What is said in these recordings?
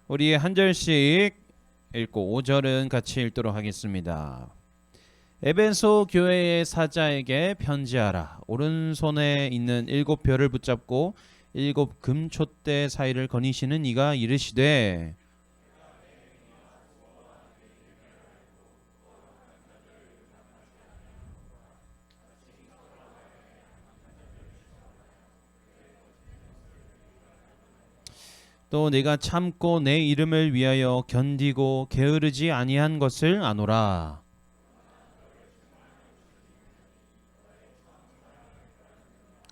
우리 한 절씩 읽고 5절은 같이 읽도록 하겠습니다. 에베소 교회의 사자에게 편지하라. 오른손에 있는 7별을 붙잡고 7 금촛대 사이를 거니시는 이가 이르시되 또 내가 참고 내 이름을 위하여 견디고 게으르지 아니한 것을 아노라.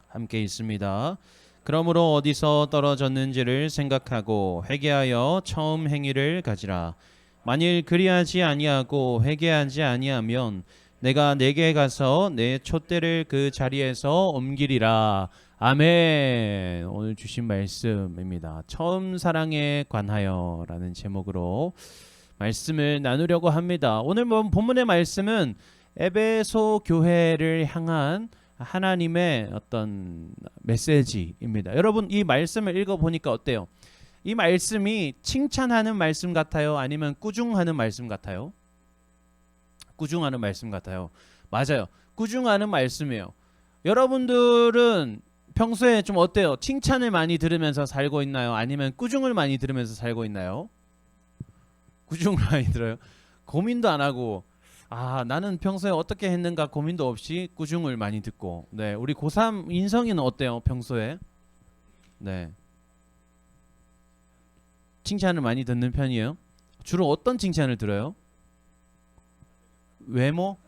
함께 있습니다. 그러므로 어디서 떨어졌는지를 생각하고 회개하여 처음 행위를 가지라. 만일 그리하지 아니하고 회개하지 아니하면 내가 내게 가서 내 촛대를 그 자리에서 옮기리라. 아멘. 오늘 주신 말씀입니다. 처음 사랑에 관하여 라는 제목으로 말씀을 나누려고 합니다. 오늘 본문의 말씀은 에베소 교회를 향한 하나님의 어떤 메시지입니다. 여러분 이 말씀을 읽어보니까 어때요? 이 말씀이 칭찬하는 말씀 같아요? 아니면 꾸중하는 말씀 같아요? 꾸중하는 말씀 같아요. 맞아요. 꾸중하는 말씀이에요. 여러분들은 평소에 좀 어때요? 칭찬을 많이 들으면서 살고 있나요? 아니면 꾸중을 많이 들으면서 살고 있나요? 꾸중을 많이 들어요. 고민도 안 하고 나는 평소에 어떻게 했는가 고민도 없이 꾸중을 많이 듣고. 네, 우리 고3 인성이는 어때요? 평소에? 네, 칭찬을 많이 듣는 편이에요? 주로 어떤 칭찬을 들어요? 외모?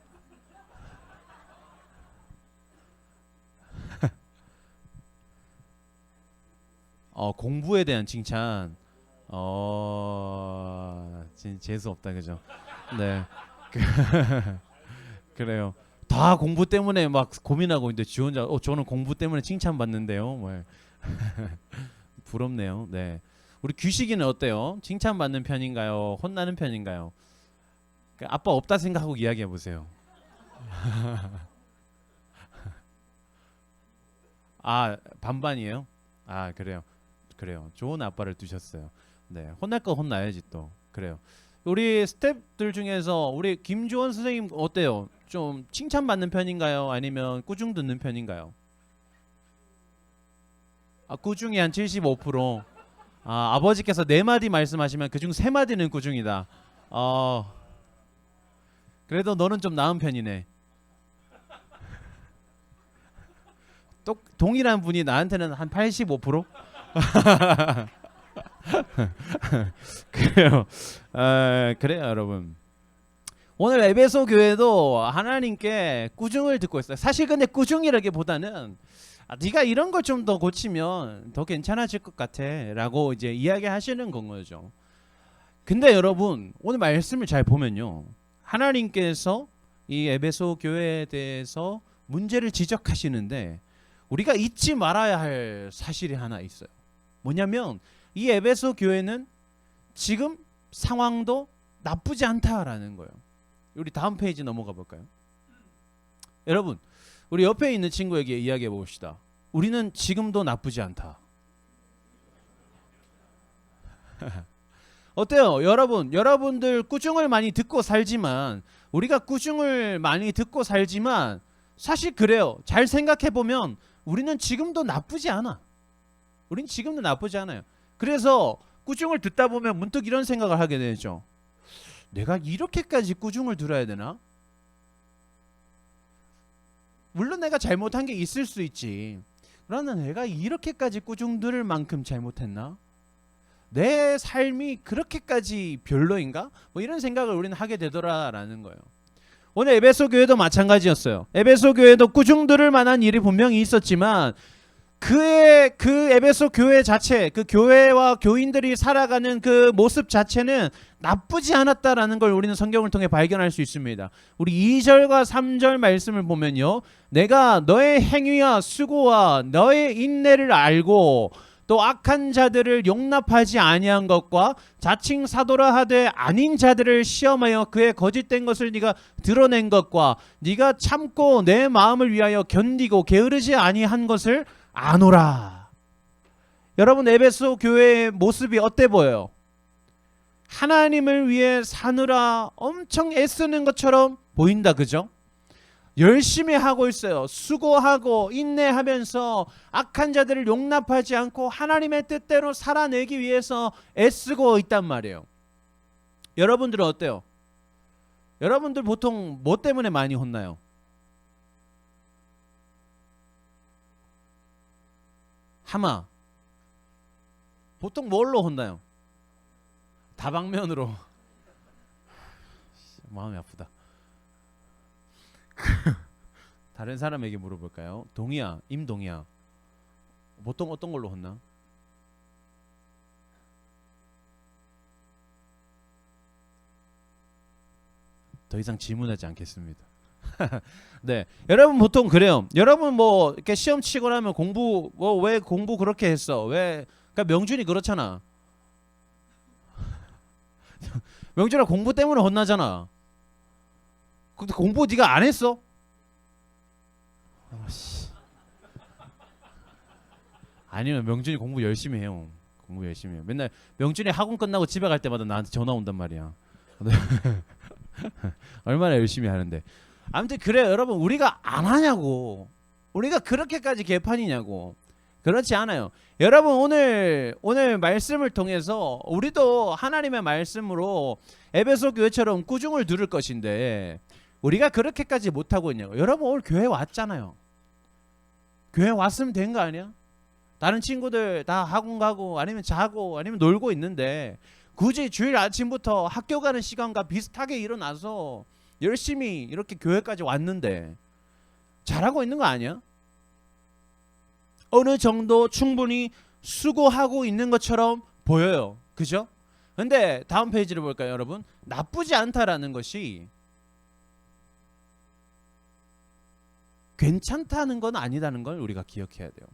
공부에 대한 칭찬. 재수 없다 그죠? 네. 그래요. 다 공부 때문에 막 고민하고 있는데 지 혼자 저는 공부 때문에 칭찬받는데요. 뭐. 부럽네요. 네. 우리 규식이는 어때요? 칭찬받는 편인가요? 혼나는 편인가요? 아빠 없다 생각하고 이야기해 보세요. 반반이에요? 그래요. 그래요. 좋은 아빠를 두셨어요. 네. 혼날 거 혼나야지 또. 그래요. 우리 스태프들 중에서 우리 김주원 선생님 어때요? 좀 칭찬받는 편인가요? 아니면 꾸중 듣는 편인가요? 꾸중이 한 75%. 아버지께서 4마디 말씀하시면 그중 3마디는 꾸중이다. 그래도 너는 좀 나은 편이네. 동일한 분이 나한테는 한 85%? 그래요. 그래요, 여러분. 오늘 에베소 교회도 하나님께 꾸중을 듣고 있어요. 사실 근데 꾸중이라기보다는 네가 이런 걸 좀 더 고치면 더 괜찮아질 것 같아라고 이제 이야기하시는 건 거죠. 근데 여러분 오늘 말씀을 잘 보면요, 하나님께서 이 에베소 교회에 대해서 문제를 지적하시는데 우리가 잊지 말아야 할 사실이 하나 있어요. 뭐냐면 이 에베소 교회는 지금 상황도 나쁘지 않다라는 거예요. 우리 다음 페이지 넘어가 볼까요? 여러분 우리 옆에 있는 친구에게 이야기해 봅시다. 우리는 지금도 나쁘지 않다. 어때요? 여러분들 꾸중을 많이 듣고 살지만 우리가 꾸중을 많이 듣고 살지만 사실 그래요. 잘 생각해 보면 우리는 지금도 나쁘지 않아. 우린 지금도 나쁘지 않아요. 그래서 꾸중을 듣다 보면 문득 이런 생각을 하게 되죠. 내가 이렇게까지 꾸중을 들어야 되나? 물론 내가 잘못한 게 있을 수 있지. 그러나 내가 이렇게까지 꾸중 들을 만큼 잘못했나? 내 삶이 그렇게까지 별로인가? 뭐 이런 생각을 우리는 하게 되더라라는 거예요. 오늘 에베소 교회도 마찬가지였어요. 에베소 교회도 꾸중 들을 만한 일이 분명히 있었지만 그 에베소 교회 자체, 그 교회와 교인들이 살아가는 그 모습 자체는 나쁘지 않았다라는 걸 우리는 성경을 통해 발견할 수 있습니다. 우리 2절과 3절 말씀을 보면요, 내가 너의 행위와 수고와 너의 인내를 알고 또 악한 자들을 용납하지 아니한 것과 자칭 사도라 하되 아닌 자들을 시험하여 그의 거짓된 것을 네가 드러낸 것과 네가 참고 내 마음을 위하여 견디고 게으르지 아니한 것을 아노라. 여러분 에베소 교회의 모습이 어때 보여요? 하나님을 위해 사느라 엄청 애쓰는 것처럼 보인다. 그죠? 열심히 하고 있어요. 수고하고 인내하면서 악한 자들을 용납하지 않고 하나님의 뜻대로 살아내기 위해서 애쓰고 있단 말이에요. 여러분들은 어때요? 여러분들 보통 뭐 때문에 많이 혼나요? 하마. 보통 뭘로 혼나요? 다방면으로. 마음이 아프다. 다른 사람에게 물어볼까요? 동희야, 임동희야. 보통 어떤 걸로 혼나? 더 이상 질문하지 않겠습니다. 네, 여러분 보통 그래요. 여러분 뭐 이렇게 시험 치고 나면 공부 뭐 왜 공부 그렇게 했어? 왜? 그러니까 명준이 그렇잖아. 명준아 공부 때문에 혼나잖아. 근데 공부 네가 안 했어? 아니면 명준이 공부 열심히 해요. 공부 열심히 해요. 맨날 명준이 학원 끝나고 집에 갈 때마다 나한테 전화 온단 말이야. 얼마나 열심히 하는데. 아무튼 그래요. 여러분 우리가 안 하냐고. 우리가 그렇게까지 개판이냐고. 그렇지 않아요. 여러분 오늘 말씀을 통해서 우리도 하나님의 말씀으로 에베소 교회처럼 꾸중을 들을 것인데 우리가 그렇게까지 못하고 있냐고. 여러분 오늘 교회 왔잖아요. 교회 왔으면 된 거 아니야? 다른 친구들 다 학원 가고 아니면 자고 아니면 놀고 있는데 굳이 주일 아침부터 학교 가는 시간과 비슷하게 일어나서 열심히 이렇게 교회까지 왔는데 잘하고 있는 거 아니야? 어느 정도 충분히 수고하고 있는 것처럼 보여요. 그죠? 근데 다음 페이지를 볼까요, 여러분? 나쁘지 않다라는 것이 괜찮다는 건 아니다는 걸 우리가 기억해야 돼요.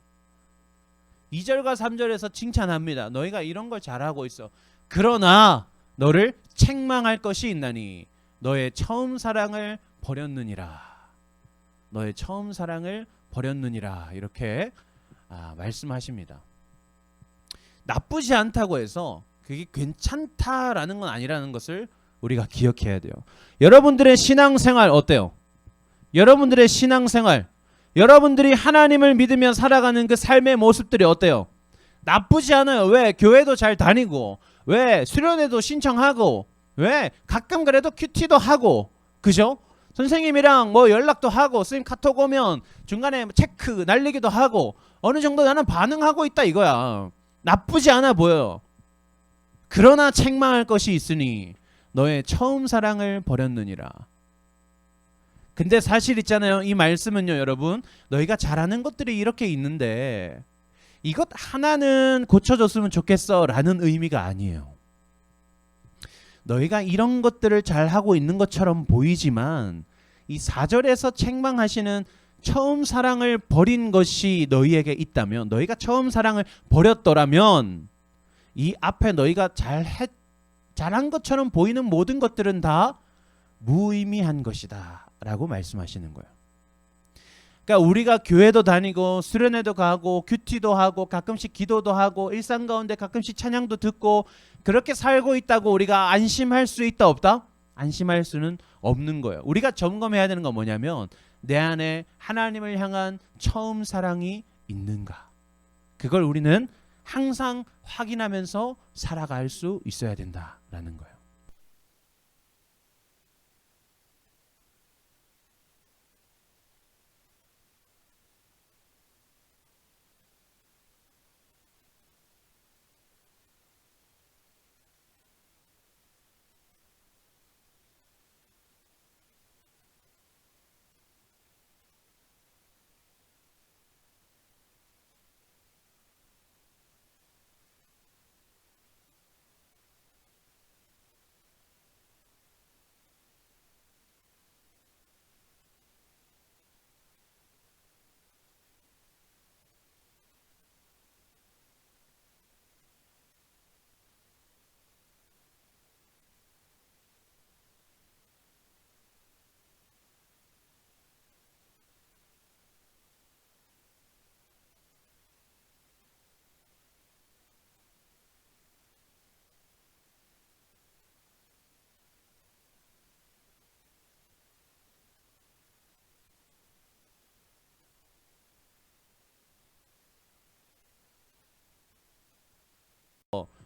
2절과 3절에서 칭찬합니다. 너희가 이런 걸 잘하고 있어. 그러나 너를 책망할 것이 있나니 너의 처음 사랑을 버렸느니라. 너의 처음 사랑을 버렸느니라. 이렇게 말씀하십니다. 나쁘지 않다고 해서 그게 괜찮다라는 건 아니라는 것을 우리가 기억해야 돼요. 여러분들의 신앙생활 어때요? 여러분들의 신앙생활, 여러분들이 하나님을 믿으며 살아가는 그 삶의 모습들이 어때요? 나쁘지 않아요. 왜? 교회도 잘 다니고, 왜? 수련회도 신청하고, 왜? 가끔 그래도 큐티도 하고, 그죠? 선생님이랑 뭐 연락도 하고, 선생님 카톡 오면 중간에 체크 날리기도 하고, 어느 정도 나는 반응하고 있다 이거야. 나쁘지 않아 보여요. 그러나 책망할 것이 있으니 너의 처음 사랑을 버렸느니라. 근데 사실 있잖아요. 이 말씀은요, 여러분. 너희가 잘하는 것들이 이렇게 있는데 이것 하나는 고쳐줬으면 좋겠어 라는 의미가 아니에요. 너희가 이런 것들을 잘하고 있는 것처럼 보이지만 이 4절에서 책망하시는 처음 사랑을 버린 것이 너희에게 있다면, 너희가 처음 사랑을 버렸더라면 이 앞에 너희가 잘한 것처럼 보이는 모든 것들은 다 무의미한 것이다 라고 말씀하시는 거예요. 그러니까 우리가 교회도 다니고 수련회도 가고 큐티도 하고 가끔씩 기도도 하고 일상 가운데 가끔씩 찬양도 듣고 그렇게 살고 있다고 우리가 안심할 수 있다 없다? 안심할 수는 없는 거예요. 우리가 점검해야 되는 건 뭐냐면 내 안에 하나님을 향한 처음 사랑이 있는가? 그걸 우리는 항상 확인하면서 살아갈 수 있어야 된다라는 거예요.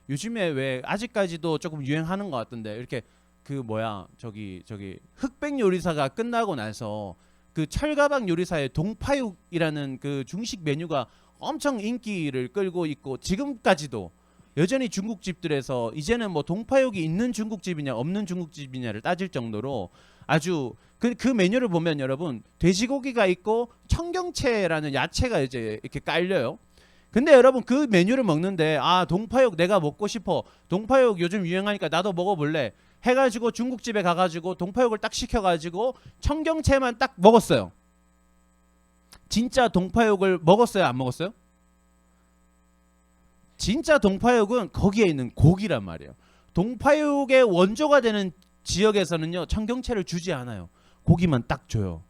요즘에 왜 아직까지도 조금 유행하는 것 같던데 이렇게 그 뭐야 저기 흑백 요리사가 끝나고 나서 그 철가방 요리사의 동파육이라는 그 중식 메뉴가 엄청 인기를 끌고 있고 지금까지도 여전히 중국집들에서 이제는 뭐 동파육이 있는 중국집이냐 없는 중국집이냐를 따질 정도로 아주 그 메뉴를 보면 여러분 돼지고기가 있고 청경채라는 야채가 이제 이렇게 깔려요. 근데 여러분 그 메뉴를 먹는데 아 동파육 내가 먹고 싶어, 동파육 요즘 유행하니까 나도 먹어볼래 해가지고 중국집에 가가지고 동파육을 딱 시켜가지고 청경채만 딱 먹었어요. 진짜 동파육을 먹었어요 안 먹었어요? 진짜 동파육은 거기에 있는 고기란 말이에요. 동파육의 원조가 되는 지역에서는요 청경채를 주지 않아요. 고기만 딱 줘요.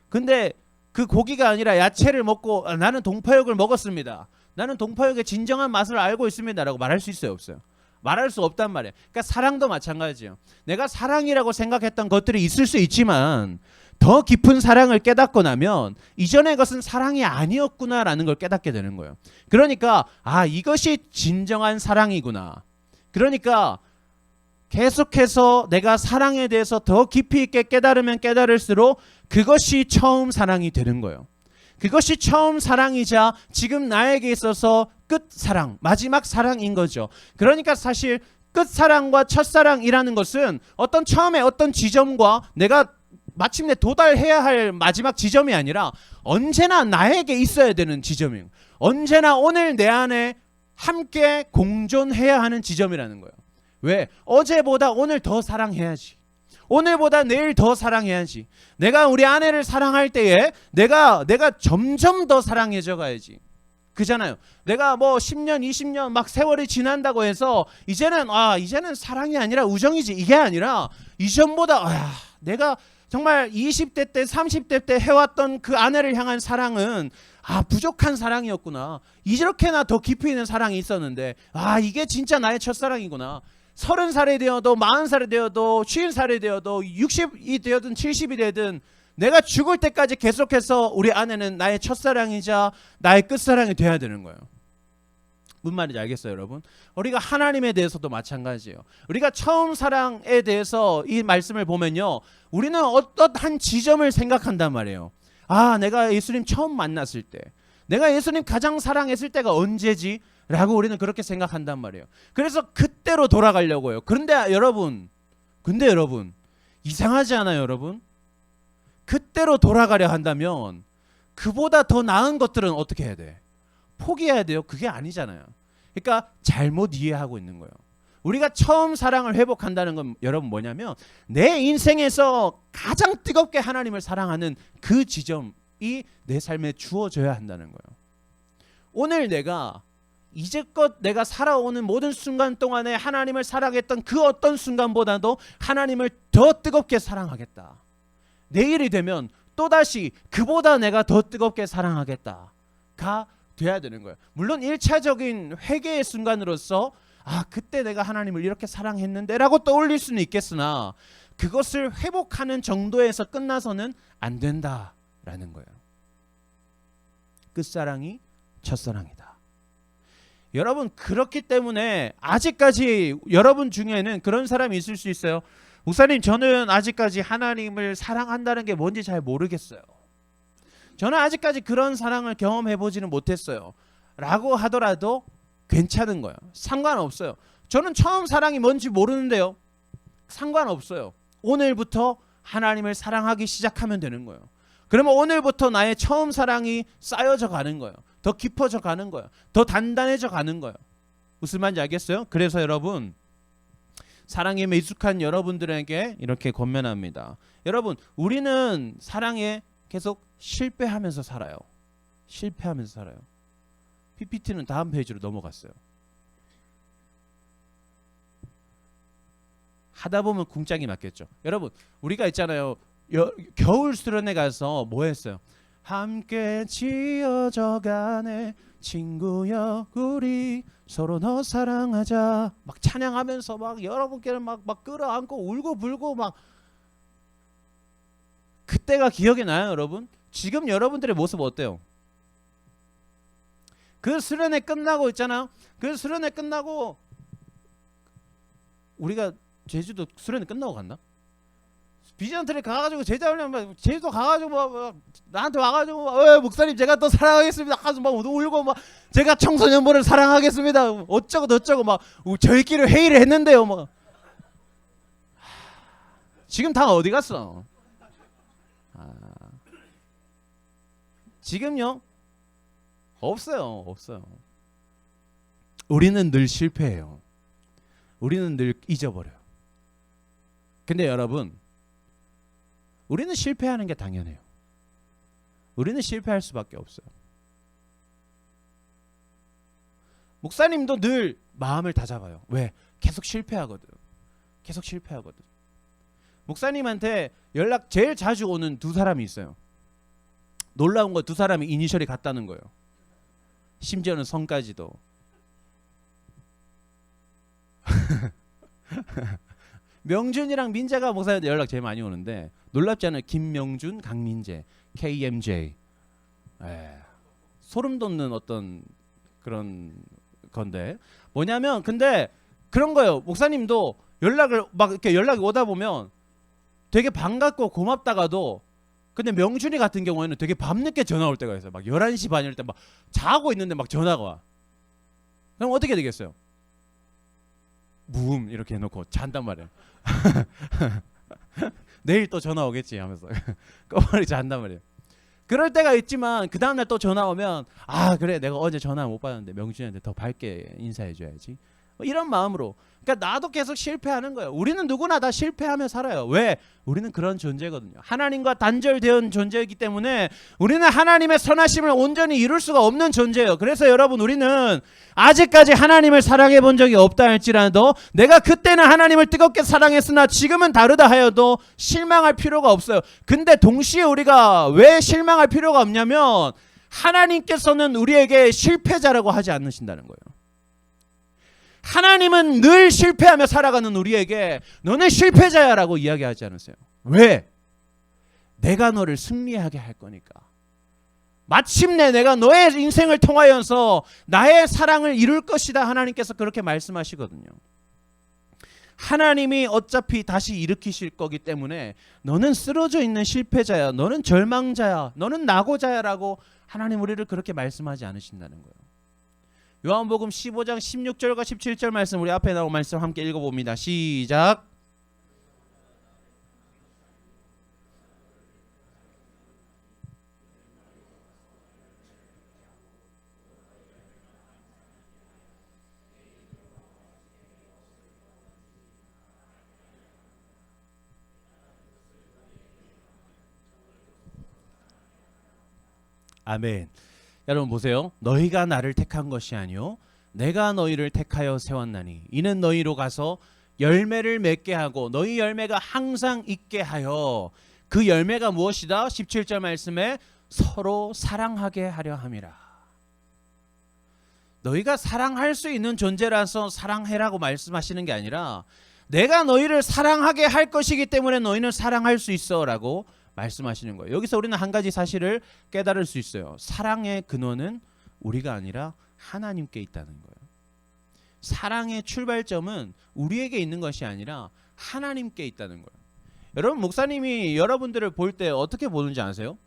근데 그 고기가 아니라 야채를 먹고 아, 나는 동파육을 먹었습니다, 나는 동파육의 진정한 맛을 알고 있습니다 라고 말할 수 있어요 없어요? 말할 수 없단 말이에요. 그러니까 사랑도 마찬가지예요. 내가 사랑이라고 생각했던 것들이 있을 수 있지만 더 깊은 사랑을 깨닫고 나면 이전의 것은 사랑이 아니었구나라는 걸 깨닫게 되는 거예요. 그러니까 아 이것이 진정한 사랑이구나. 그러니까 계속해서 내가 사랑에 대해서 더 깊이 있게 깨달으면 깨달을수록 그것이 처음 사랑이 되는 거예요. 그것이 처음 사랑이자 지금 나에게 있어서 끝사랑, 마지막 사랑인 거죠. 그러니까 사실 끝사랑과 첫사랑이라는 것은 어떤 처음에 어떤 지점과 내가 마침내 도달해야 할 마지막 지점이 아니라 언제나 나에게 있어야 되는 지점이에요. 언제나 오늘 내 안에 함께 공존해야 하는 지점이라는 거예요. 왜? 어제보다 오늘 더 사랑해야지. 오늘보다 내일 더 사랑해야지. 내가 우리 아내를 사랑할 때에 내가 점점 더 사랑해져 가야지. 그잖아요. 내가 뭐 10년, 20년 막 세월이 지난다고 해서 이제는 사랑이 아니라 우정이지. 이게 아니라 이전보다 내가 정말 20대 때 30대 때 해왔던 그 아내를 향한 사랑은 부족한 사랑이었구나. 이렇게나 더 깊이 있는 사랑이 있었는데 이게 진짜 나의 첫사랑이구나. 30살이 되어도 40살이 되어도 50살이 되어도 60이 되어든 70이 되든 내가 죽을 때까지 계속해서 우리 아내는 나의 첫사랑이자 나의 끝사랑이 돼야 되는 거예요. 무슨 말인지 알겠어요 여러분? 우리가 하나님에 대해서도 마찬가지예요. 우리가 처음 사랑에 대해서 이 말씀을 보면요 우리는 어떠한 지점을 생각한단 말이에요. 내가 예수님 처음 만났을 때, 내가 예수님 가장 사랑했을 때가 언제지? 라고 우리는 그렇게 생각한단 말이에요. 그래서 그때로 돌아가려고요. 그런데 여러분 이상하지 않아요 여러분? 그때로 돌아가려 한다면 그보다 더 나은 것들은 어떻게 해야 돼? 포기해야 돼요? 그게 아니잖아요. 그러니까 잘못 이해하고 있는 거예요. 우리가 처음 사랑을 회복한다는 건 여러분 뭐냐면 내 인생에서 가장 뜨겁게 하나님을 사랑하는 그 지점이 내 삶에 주어져야 한다는 거예요. 오늘 이제껏 내가 살아오는 모든 순간 동안에 하나님을 사랑했던 그 어떤 순간보다도 하나님을 더 뜨겁게 사랑하겠다. 내일이 되면 또다시 그보다 내가 더 뜨겁게 사랑하겠다가 돼야 되는 거예요. 물론 1차적인 회개의 순간으로서 그때 내가 하나님을 이렇게 사랑했는데 라고 떠올릴 수는 있겠으나 그것을 회복하는 정도에서 끝나서는 안 된다라는 거예요. 끝사랑이 첫사랑이다. 여러분 그렇기 때문에 아직까지 여러분 중에는 그런 사람이 있을 수 있어요. 목사님 저는 아직까지 하나님을 사랑한다는 게 뭔지 잘 모르겠어요. 저는 아직까지 그런 사랑을 경험해보지는 못했어요. 라고 하더라도 괜찮은 거예요. 상관없어요. 저는 처음 사랑이 뭔지 모르는데요. 상관없어요. 오늘부터 하나님을 사랑하기 시작하면 되는 거예요. 그러면 오늘부터 나의 처음 사랑이 쌓여져 가는 거예요. 더 깊어져 가는 거예요. 더 단단해져 가는 거예요. 무슨 말인지 알겠어요? 그래서 여러분 사랑에 미숙한 여러분들에게 이렇게 권면합니다. 여러분 우리는 사랑에 계속 실패하면서 살아요. 실패하면서 살아요. PPT는 다음 페이지로 넘어갔어요. 하다 보면 궁짝이 맞겠죠. 여러분 우리가 있잖아요. 겨울 수련회 가서 뭐 했어요? 함께 지어져가네 친구여 우리 서로 너 사랑하자 막 찬양하면서 막 여러분께는 막 끌어안고 울고 불고 막 그때가 기억이 나요 여러분? 지금 여러분들의 모습 어때요? 그 수련회 끝나고 있잖아요. 그 수련회 끝나고 우리가 제주도 수련회 끝나고 갔나? 비전 트랙 가가지고 제자 훈련 제주도 가가지고 막 나한테 와가지고 목사님 제가 또 사랑하겠습니다 하면서 막 울고 막 제가 청소년부를 사랑하겠습니다 어쩌고 저쩌고 막 저희끼리 회의를 했는데요 막 지금 다 어디 갔어? 지금요? 없어요. 우리는 늘 실패해요. 우리는 늘 잊어버려요. 근데 여러분, 우리는 실패하는 게 당연해요. 우리는 실패할 수밖에 없어요. 목사님도 늘 마음을 다잡아요. 왜? 계속 실패하거든. 목사님한테 연락 제일 자주 오는 두 사람이 있어요. 놀라운 거 두 사람이 이니셜이 같다는 거예요. 심지어는 성까지도. 명준이랑 민재가 목사님한테 연락 제일 많이 오는데 놀랍지 않아요? 김명준, 강민재, KMJ. 소름 돋는 어떤 그런 건데 뭐냐면 근데 그런 거예요. 목사님도 연락을 막 이렇게 연락이 오다 보면 되게 반갑고 고맙다가도 근데 명준이 같은 경우에는 되게 밤늦게 전화 올 때가 있어요. 막 11시 반일 때 막 자고 있는데 막 전화가 와. 그럼 어떻게 되겠어요? 무음 이렇게 해놓고 잔단 말이에요. 내일 또 전화 오겠지 하면서 꺼버리고 잔단 말이에요. 그럴 때가 있지만 그 다음날 또 전화 오면 아 그래 내가 어제 전화 못 받았는데 명준이한테 더 밝게 인사해줘야지 이런 마음으로. 그러니까 나도 계속 실패하는 거예요. 우리는 누구나 다 실패하며 살아요. 왜? 우리는 그런 존재거든요. 하나님과 단절된 존재이기 때문에 우리는 하나님의 선하심을 온전히 이룰 수가 없는 존재예요. 그래서 여러분 우리는 아직까지 하나님을 사랑해 본 적이 없다 할지라도 내가 그때는 하나님을 뜨겁게 사랑했으나 지금은 다르다 하여도 실망할 필요가 없어요. 근데 동시에 우리가 왜 실망할 필요가 없냐면 하나님께서는 우리에게 실패자라고 하지 않으신다는 거예요. 하나님은 늘 실패하며 살아가는 우리에게 너는 실패자야 라고 이야기하지 않으세요. 왜? 내가 너를 승리하게 할 거니까. 마침내 내가 너의 인생을 통하여서 나의 사랑을 이룰 것이다. 하나님께서 그렇게 말씀하시거든요. 하나님이 어차피 다시 일으키실 거기 때문에 너는 쓰러져 있는 실패자야. 너는 절망자야. 너는 낙오자야 라고 하나님 우리를 그렇게 말씀하지 않으신다는 거예요. 요한복음 15장 16절과 17절 말씀 우리 앞에 나온 말씀 함께 읽어봅니다. 시작. 아멘. 여러분 보세요. 너희가 나를 택한 것이 아니요 내가 너희를 택하여 세웠나니 이는 너희로 가서 열매를 맺게 하고 너희 열매가 항상 있게 하여 그 열매가 무엇이다? 17절 말씀에 서로 사랑하게 하려 함이라. 너희가 사랑할 수 있는 존재라서 사랑해라고 말씀하시는 게 아니라 내가 너희를 사랑하게 할 것이기 때문에 너희는 사랑할 수 있어 라고 말씀하시는 거예요. 여기서 우리는 한 가지 사실을 깨달을 수 있어요. 사랑의 근원은 우리가 아니라 하나님께 있다는 거예요. 사랑의 출발점은 우리에게 있는 것이 아니라 하나님께 있다는 거예요. 여러분 목사님이 여러분들을 볼 때 어떻게 보는지 아세요?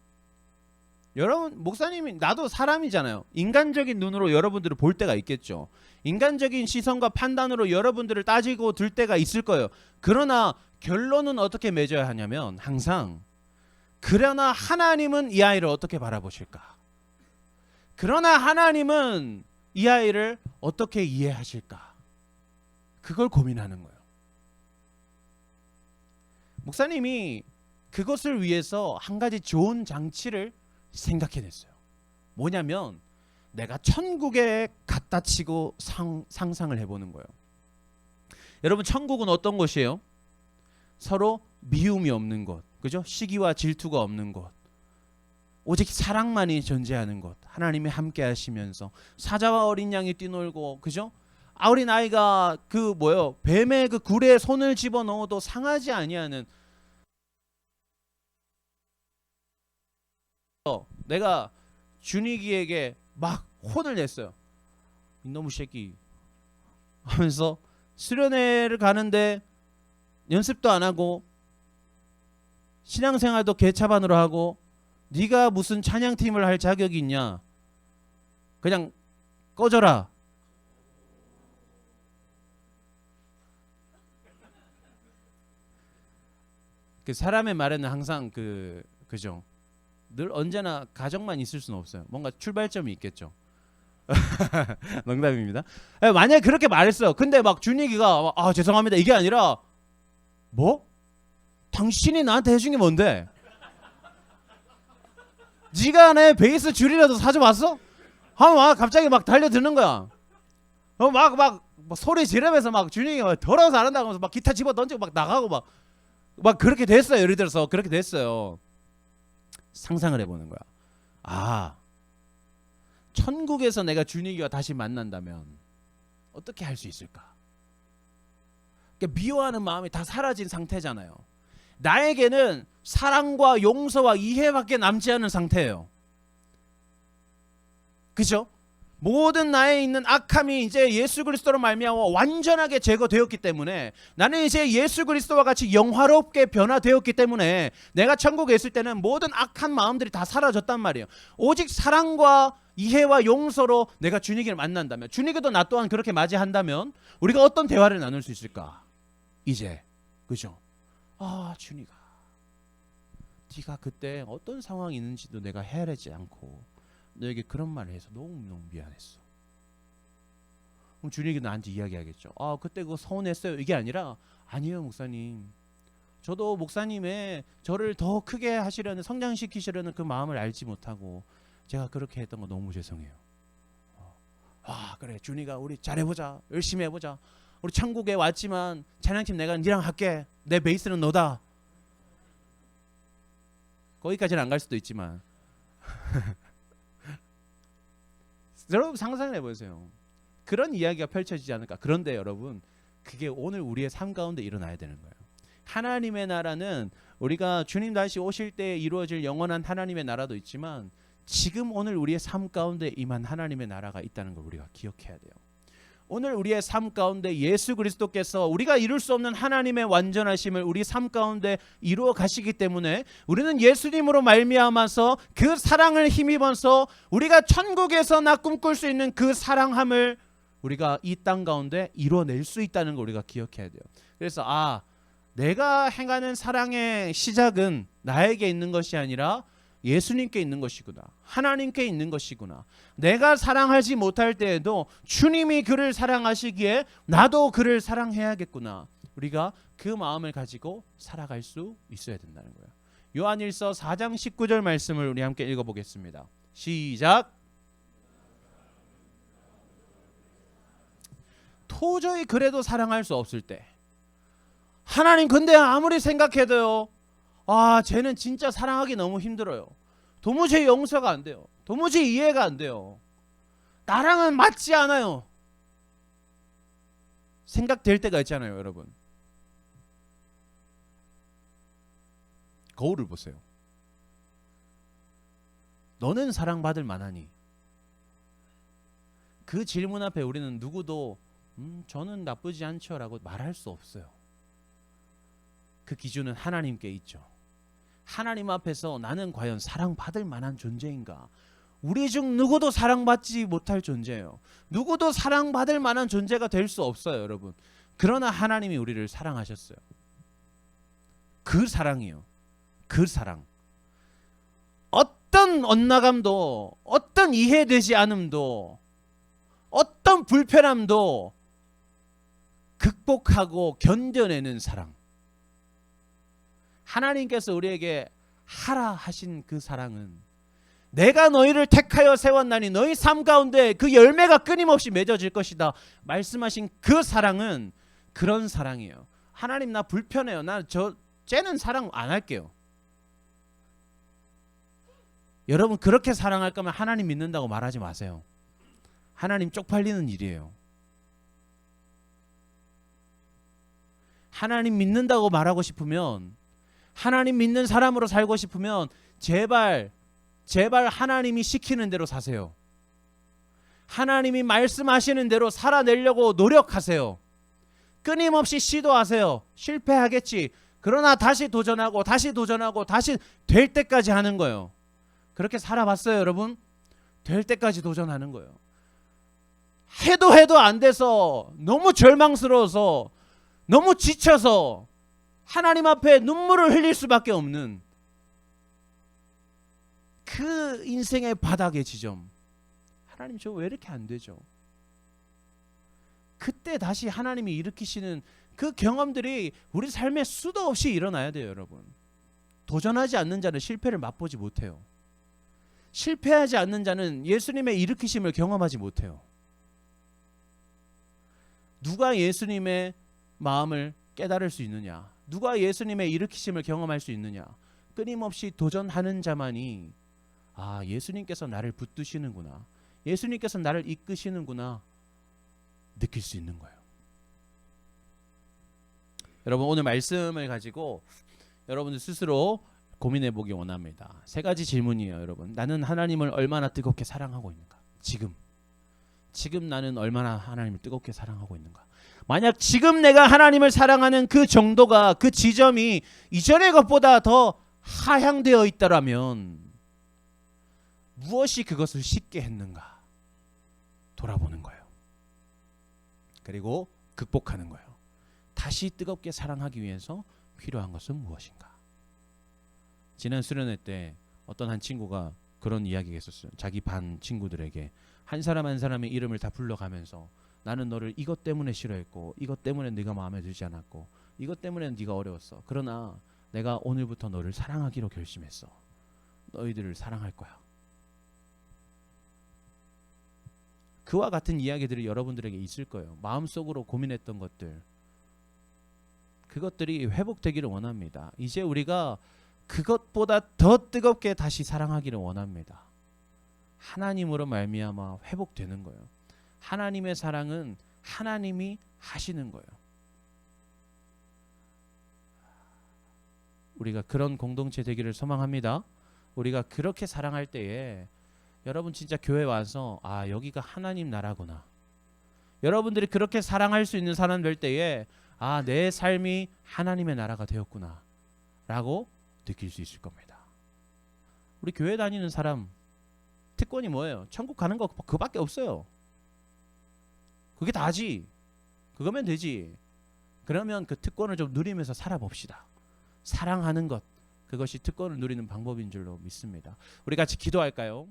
여러분 목사님이 나도 사람이잖아요. 인간적인 눈으로 여러분들을 볼 때가 있겠죠. 인간적인 시선과 판단으로 여러분들을 따지고 들 때가 있을 거예요. 그러나 결론은 어떻게 맺어야 하냐면 항상 그러나 하나님은 이 아이를 어떻게 바라보실까? 그러나 하나님은 이 아이를 어떻게 이해하실까? 그걸 고민하는 거예요. 목사님이 그것을 위해서 한 가지 좋은 장치를 생각해냈어요. 뭐냐면 내가 천국에 갖다 치고 상상을 해보는 거예요. 여러분 천국은 어떤 곳이에요? 서로 미움이 없는 곳, 그죠? 시기와 질투가 없는 곳, 오직 사랑만이 존재하는 곳. 하나님이 함께 하시면서 사자와 어린 양이 뛰놀고, 그죠? 어린 아이가 그 뱀의 그 굴에 손을 집어 넣어도 상하지 아니하는. 내가 준익이에게 막 혼을 냈어요. 이놈의 새끼 하면서 수련회를 가는데 연습도 안 하고 신앙생활도 개차반으로 하고 네가 무슨 찬양팀을 할 자격이 있냐? 그냥 꺼져라. 그 사람의 말에는 항상 그죠. 늘 언제나 가정만 있을 수는 없어요. 뭔가 출발점이 있겠죠. 농담입니다. 만약에 그렇게 말했어요. 근데 막 준익이가 죄송합니다 이게 아니라 뭐? 당신이 나한테 해준 게 뭔데? 네가 내 베이스 줄이라도 사줘봤어? 하면 막 갑자기 막 달려드는 거야. 막 소리 지르면서 막 준익이가 더러워서 안 한다고 하면서 막 기타 집어 던지고 막 나가고 막 그렇게 됐어요. 예를 들어서 그렇게 됐어요. 상상을 해보는 거야. 천국에서 내가 준익이와 다시 만난다면 어떻게 할 수 있을까? 그러니까 미워하는 마음이 다 사라진 상태잖아요. 나에게는 사랑과 용서와 이해밖에 남지 않은 상태예요. 그죠? 모든 나에 있는 악함이 이제 예수 그리스도로 말미암아 완전하게 제거되었기 때문에 나는 이제 예수 그리스도와 같이 영화롭게 변화되었기 때문에 내가 천국에 있을 때는 모든 악한 마음들이 다 사라졌단 말이에요. 오직 사랑과 이해와 용서로 내가 준익이를 만난다면, 준익이도 나 또한 그렇게 맞이한다면 우리가 어떤 대화를 나눌 수 있을까? 이제 그죠? 준익아, 네가 그때 어떤 상황이 있는지도 내가 헤아리지 않고 너에게 그런 말을 해서 너무너무 미안했어. 그럼 준익이 나한테 이야기하겠죠. 그때 그거 서운했어요. 이게 아니라 아니에요 목사님. 저도 목사님의 저를 더 크게 하시려는, 성장시키시려는 그 마음을 알지 못하고 제가 그렇게 했던 거 너무 죄송해요. 그래 준익아, 우리 잘해보자. 열심히 해보자. 우리 천국에 왔지만 찬양팀 내가 니랑 할게. 내 베이스는 너다. 거기까지는 안 갈 수도 있지만 여러분 상상을 해보세요. 그런 이야기가 펼쳐지지 않을까. 그런데 여러분, 그게 오늘 우리의 삶 가운데 일어나야 되는 거예요. 하나님의 나라는 우리가 주님 다시 오실 때 이루어질 영원한 하나님의 나라도 있지만 지금 오늘 우리의 삶 가운데 임한 하나님의 나라가 있다는 걸 우리가 기억해야 돼요. 오늘 우리의 삶 가운데 예수 그리스도께서 우리가 이룰 수 없는 하나님의 완전하심을 우리 삶 가운데 이루어 가시기 때문에 우리는 예수님으로 말미암아서 그 사랑을 힘입어서 우리가 천국에서 나 꿈꿀 수 있는 그 사랑함을 우리가 이 땅 가운데 이루어낼 수 있다는 걸 우리가 기억해야 돼요. 그래서 내가 행하는 사랑의 시작은 나에게 있는 것이 아니라 예수님께 있는 것이구나. 하나님께 있는 것이구나. 내가 사랑하지 못할 때에도 주님이 그를 사랑하시기에 나도 그를 사랑해야겠구나. 우리가 그 마음을 가지고 살아갈 수 있어야 된다는 거예요. 요한일서 4장 19절 말씀을 우리 함께 읽어보겠습니다. 시작. 도저히 그래도 사랑할 수 없을 때, 하나님 근데 아무리 생각해도요, 쟤는 진짜 사랑하기 너무 힘들어요. 도무지 용서가 안 돼요. 도무지 이해가 안 돼요. 나랑은 맞지 않아요. 생각될 때가 있잖아요, 여러분. 거울을 보세요. 너는 사랑받을 만하니? 그 질문 앞에 우리는 누구도 저는 나쁘지 않죠 라고 말할 수 없어요. 그 기준은 하나님께 있죠. 하나님 앞에서 나는 과연 사랑받을 만한 존재인가? 우리 중 누구도 사랑받지 못할 존재예요. 누구도 사랑받을 만한 존재가 될 수 없어요, 여러분. 그러나 하나님이 우리를 사랑하셨어요. 그 사랑이요. 그 사랑. 어떤 엇나감도, 어떤 이해되지 않음도, 어떤 불편함도 극복하고 견뎌내는 사랑. 하나님께서 우리에게 하라 하신 그 사랑은, 내가 너희를 택하여 세웠나니 너희 삶 가운데 그 열매가 끊임없이 맺어질 것이다 말씀하신 그 사랑은 그런 사랑이에요. 하나님 나 불편해요. 쟤는 사랑 안 할게요. 여러분 그렇게 사랑할 거면 하나님 믿는다고 말하지 마세요. 하나님 쪽팔리는 일이에요. 하나님 믿는다고 말하고 싶으면, 하나님 믿는 사람으로 살고 싶으면 제발 하나님이 시키는 대로 사세요. 하나님이 말씀하시는 대로 살아내려고 노력하세요. 끊임없이 시도하세요. 실패하겠지. 그러나 다시 도전하고 다시 도전하고 다시 될 때까지 하는 거예요. 그렇게 살아봤어요, 여러분? 될 때까지 도전하는 거예요. 해도 안 돼서 너무 절망스러워서 너무 지쳐서 하나님 앞에 눈물을 흘릴 수밖에 없는 그 인생의 바닥의 지점. 하나님 저 왜 이렇게 안 되죠? 그때 다시 하나님이 일으키시는 그 경험들이 우리 삶에 수도 없이 일어나야 돼요, 여러분. 도전하지 않는 자는 실패를 맛보지 못해요. 실패하지 않는 자는 예수님의 일으키심을 경험하지 못해요. 누가 예수님의 마음을 깨달을 수 있느냐? 누가 예수님의 일으키심을 경험할 수 있느냐? 끊임없이 도전하는 자만이 아, 예수님께서 나를 붙드시는구나. 예수님께서 나를 이끄시는구나. 느낄 수 있는 거예요. 여러분 오늘 말씀을 가지고 여러분들 스스로 고민해 보기 원합니다. 세 가지 질문이에요, 여러분. 나는 하나님을 얼마나 뜨겁게 사랑하고 있는가? 지금 나는 얼마나 하나님을 뜨겁게 사랑하고 있는가? 만약 지금 내가 하나님을 사랑하는 그 정도가 그 지점이 이전의 것보다 더 하향되어 있다라면 무엇이 그것을 쉽게 했는가? 돌아보는 거예요. 그리고 극복하는 거예요. 다시 뜨겁게 사랑하기 위해서 필요한 것은 무엇인가? 지난 수련회 때 어떤 한 친구가 그런 이야기가 있었어요. 자기 반 친구들에게 한 사람 한 사람의 이름을 다 불러가면서 나는 너를 이것 때문에 싫어했고 이것 때문에 네가 마음에 들지 않았고 이것 때문에 네가 어려웠어. 그러나 내가 오늘부터 너를 사랑하기로 결심했어. 너희들을 사랑할 거야. 그와 같은 이야기들이 여러분들에게 있을 거예요. 마음속으로 고민했던 것들. 그것들이 회복되기를 원합니다. 이제 우리가 그것보다 더 뜨겁게 다시 사랑하기를 원합니다. 하나님으로 말미암아 회복되는 거예요. 하나님의 사랑은 하나님이 하시는 거예요. 우리가 그런 공동체 되기를 소망합니다. 우리가 그렇게 사랑할 때에 여러분 진짜 교회 와서 아, 여기가 하나님 나라구나. 여러분들이 그렇게 사랑할 수 있는 사람 될 때에 아, 내 삶이 하나님의 나라가 되었구나 라고 느낄 수 있을 겁니다. 우리 교회 다니는 사람 특권이 뭐예요? 천국 가는 거 그밖에 없어요. 그게 다지. 그거면 되지. 그러면 그 특권을 좀 누리면서 살아봅시다. 사랑하는 것, 그것이 특권을 누리는 방법인 줄로 믿습니다. 우리 같이 기도할까요?